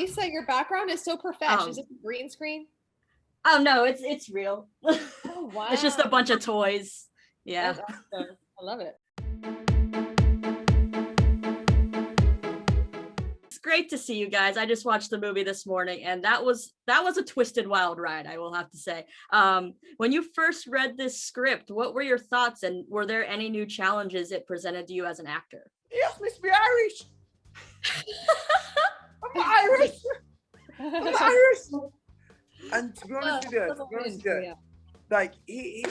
Lisa, your background is so professional. Is it a green screen? Oh no, it's real. Oh wow. It's just a bunch of toys. Yeah. That's awesome. I love it. It's great to see you guys. I just watched the movie this morning, and that was a twisted, wild ride, I will have to say. When you first read this script, what were your thoughts, and were there any new challenges it presented to you as an actor? He asked me to be Irish. I'm Irish. I'm Irish. And to be honest with you, like he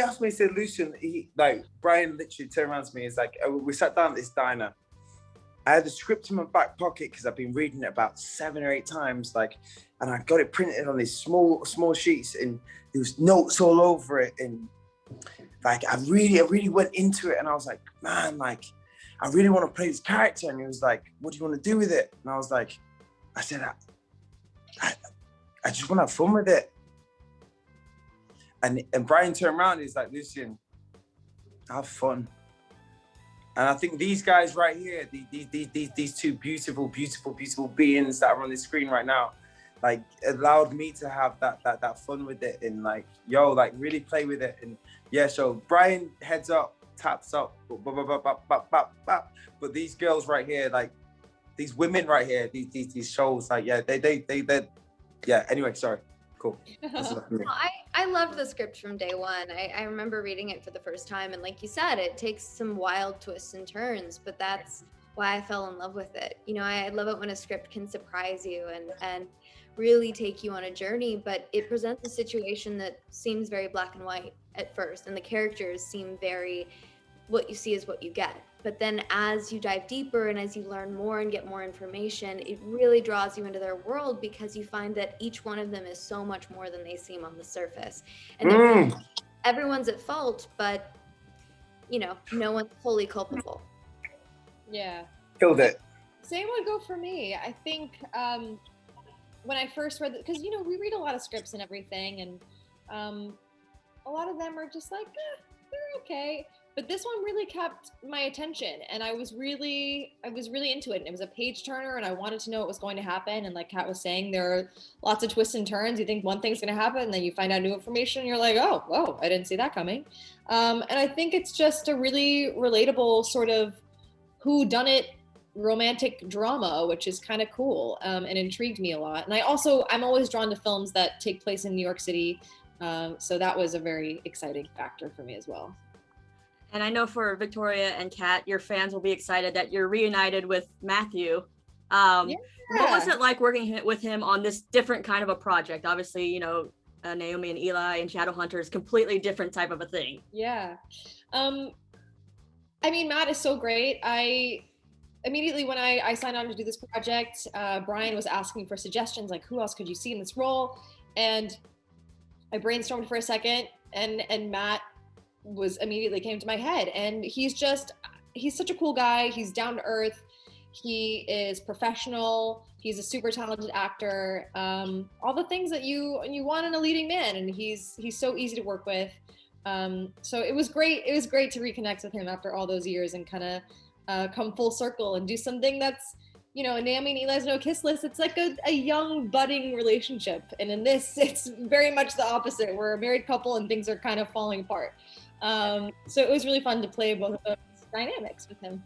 asked me, he said, Lucien, Brian literally turned around to me, he's like, we sat down at this diner. I had the script in my back pocket because I've been reading it about 7 or 8 times, and I got it printed on these small sheets, and there was notes all over it, and I really went into it, and I was like, man, I really want to play this character. And he was like, what do you want to do with it? And I was like, I said, I just want to have fun with it. And Brian turned around and he's like, Lucien, have fun. And I think these guys right here, these two beautiful beings that are on the screen right now, allowed me to have that fun with it, and really play with it. And yeah, so Brian heads up, taps up, but these girls right here, these women right here, these shows, they anyway, sorry. Cool. I loved the script from day one. I remember reading it for the first time, and like you said, it takes some wild twists and turns, but that's why I fell in love with it. I love it when a script can surprise you and really take you on a journey, but it presents a situation that seems very black and white at first, and the characters seem very, what you see is what you get. But then as you dive deeper and as you learn more and get more information, it really draws you into their world, because you find that each one of them is so much more than they seem on the surface. And everyone's at fault, but no one's fully culpable. Yeah. Killed it. Same would go for me. I think when I first read it, because we read a lot of scripts and everything, and a lot of them are just they're okay. But this one really kept my attention, and I was really into it. And it was a page turner, and I wanted to know what was going to happen. And like Kat was saying, there are lots of twists and turns. You think one thing's going to happen, and then you find out new information, and you're like, oh, whoa, I didn't see that coming. And I think it's just a really relatable sort of whodunit romantic drama, which is kind of cool, and intrigued me a lot. And I'm always drawn to films that take place in New York City. So that was a very exciting factor for me as well. And I know for Victoria and Kat, your fans will be excited that you're reunited with Matthew. What was it like working with him on this different kind of a project? Obviously, Naomi and Eli and Shadowhunters, completely different type of a thing. Yeah. Matt is so great. Immediately when I signed on to do this project, Brian was asking for suggestions, like who else could you see in this role? And I brainstormed for a second, and Matt immediately came to my head. And he's such a cool guy. He's down to earth. He is professional. He's a super talented actor. All the things that you want in a leading man, and he's so easy to work with. So it was great. It was great to reconnect with him after all those years and kind of come full circle and do something that's, Naomi and Eli's No Kiss List, it's like a young budding relationship. And in this, it's very much the opposite. We're a married couple and things are kind of falling apart. So it was really fun to play both of those dynamics with him.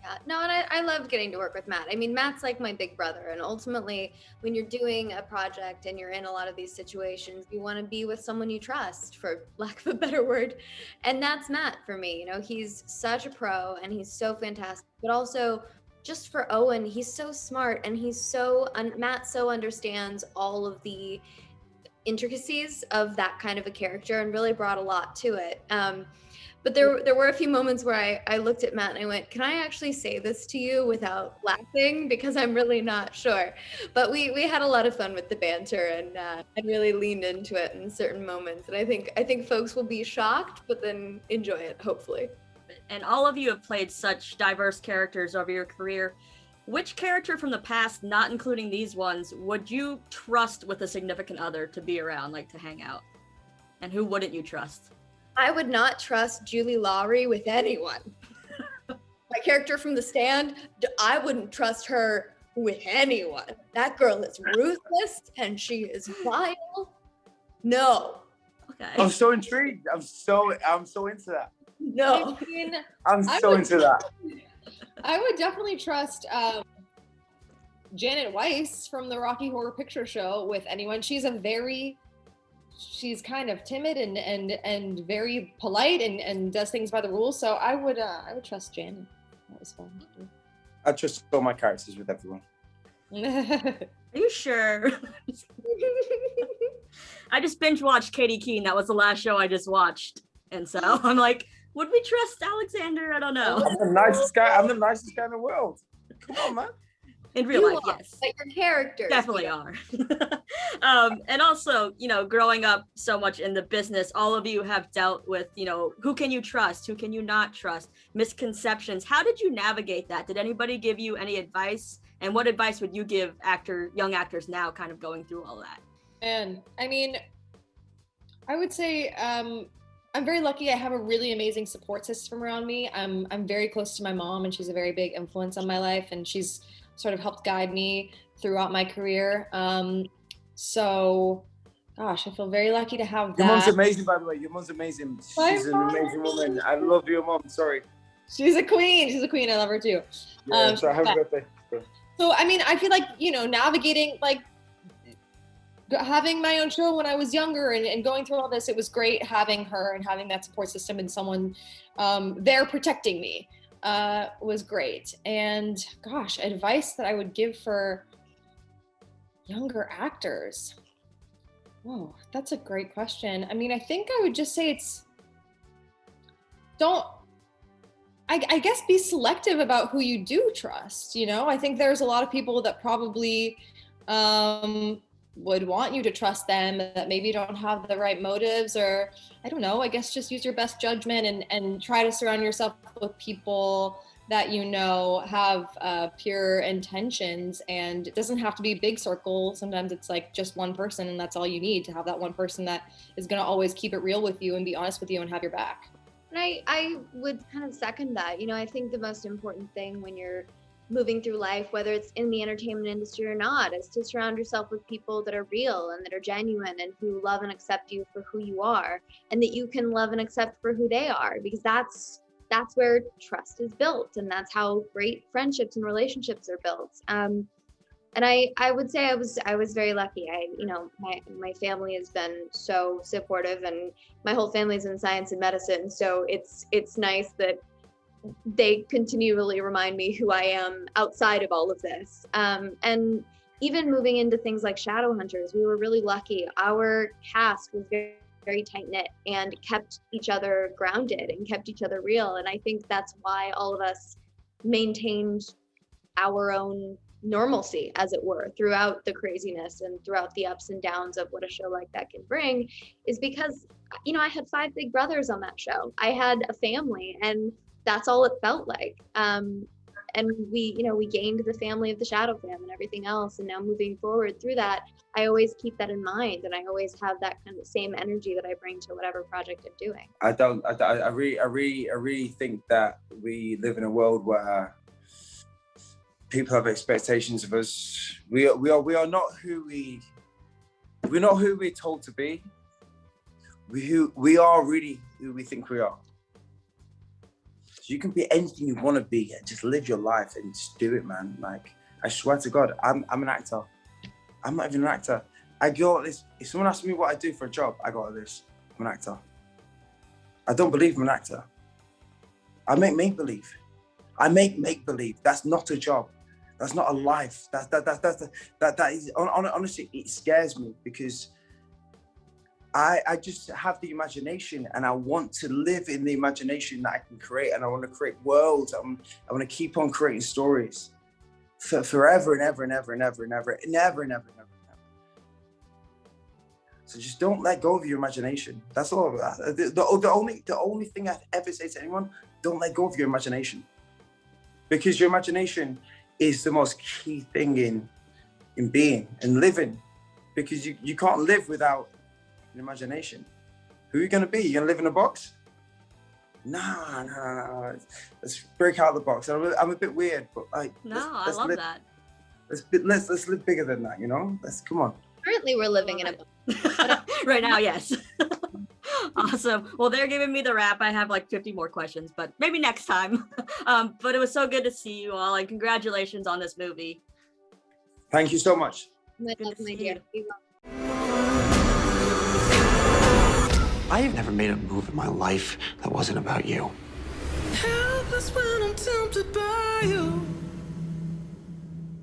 Yeah, no, and I loved getting to work with Matt. Matt's like my big brother, and ultimately when you're doing a project and you're in a lot of these situations, you want to be with someone you trust, for lack of a better word. And that's Matt for me. He's such a pro and he's so fantastic, but also just for Owen, he's so smart, and Matt so understands all of the intricacies of that kind of a character and really brought a lot to it. But there were a few moments where I looked at Matt and I went, can I actually say this to you without laughing? Because I'm really not sure. But we had a lot of fun with the banter and really leaned into it in certain moments. And I think folks will be shocked, but then enjoy it, hopefully. And all of you have played such diverse characters over your career. Which character from the past, not including these ones, would you trust with a significant other to be around, to hang out? And who wouldn't you trust? I would not trust Julie Lowry with anyone. My character from The Stand, I wouldn't trust her with anyone. That girl is ruthless and she is vile. No. Okay. I'm so intrigued. I'm so into that. No. I mean, I'm so into that. I would definitely trust Janet Weiss from the Rocky Horror Picture Show with anyone. She's kind of timid and very polite and does things by the rules. So I would trust Janet. That was fun. I trust all my characters with everyone. Are you sure? I just binge watched Katie Keene. That was the last show I just watched. And so I'm like, would we trust Alexander? I don't know. I'm the nicest guy in the world. Come on, man. In real life, yes. But your characters definitely are. And also, growing up so much in the business, all of you have dealt with, who can you trust? Who can you not trust? Misconceptions. How did you navigate that? Did anybody give you any advice? And what advice would you give young actors now kind of going through all that? And I mean, I would say I'm very lucky. I have a really amazing support system around me. I'm very close to my mom, and she's a very big influence on my life, and she's sort of helped guide me throughout my career. So, gosh, I feel very lucky to have that. Your mom's amazing, by the way. Your mom's amazing. She's an amazing woman. I love your mom. Sorry. She's a queen. She's a queen. I love her too. Yeah, so happy birthday. So, I mean, I feel like, navigating, like, having my own show when I was younger and going through all this, it was great having her and having that support system and someone there protecting me was great. And gosh, advice that I would give for younger actors. Oh, that's a great question. I mean, I think I would just say I guess be selective about who you do trust. I think there's a lot of people that probably would want you to trust them that maybe don't have the right motives, or I don't know, I guess just use your best judgment and try to surround yourself with people that have pure intentions. And it doesn't have to be a big circle. Sometimes it's like just one person, and that's all you need to have that one person that is going to always keep it real with you and be honest with you and have your back. And I would kind of second that. I think the most important thing when you're moving through life, whether it's in the entertainment industry or not, is to surround yourself with people that are real and that are genuine and who love and accept you for who you are, and that you can love and accept for who they are, because that's where trust is built, and that's how great friendships and relationships are built. And I would say I was very lucky. My family has been so supportive, and my whole family's in science and medicine, so it's nice that they continually remind me who I am outside of all of this. And even moving into things like Shadowhunters, we were really lucky. Our cast was very, very tight-knit and kept each other grounded and kept each other real. And I think that's why all of us maintained our own normalcy, as it were, throughout the craziness and throughout the ups and downs of what a show like that can bring, is because, I had 5 big brothers on that show. I had a family, and that's all it felt like. And we gained the family of the Shadow Fam and everything else. And now moving forward through that, I always keep that in mind, and I always have that kind of same energy that I bring to whatever project I'm doing. I really think that we live in a world where people have expectations of us. We are not who we're not who we're told to be. We are really who we think we are. So you can be anything you want to be and just live your life and just do it, man. Like, I swear to God, I'm an actor. I'm not even an actor. I go like this. If someone asks me what I do for a job, I go like this. I'm an actor. I don't believe I'm an actor. I make make-believe. I make make-believe. That's not a job. That's not a life. That is, honestly, it scares me, because I just have the imagination, and I want to live in the imagination that I can create, and I want to create worlds. I want to keep on creating stories for forever and ever and ever and ever and ever and ever and ever and ever. So just don't let go of your imagination. That's all. The only thing I ever say to anyone: don't let go of your imagination, because your imagination is the most key thing in being and living, because you can't live without an imagination. Who are you going to be? You're going to live in a box? No. Let's break out the box. I'm a bit weird, but like. No, I love that. let's live bigger than that, you know? Come on. Currently, we're living in a right now, yes. Awesome. Well, they're giving me the wrap. I have like 50 more questions, but maybe next time. But it was so good to see you all, and congratulations on this movie. Thank you so much. my dear. I have never made a move in my life that wasn't about you. Helpless when I'm tempted by you.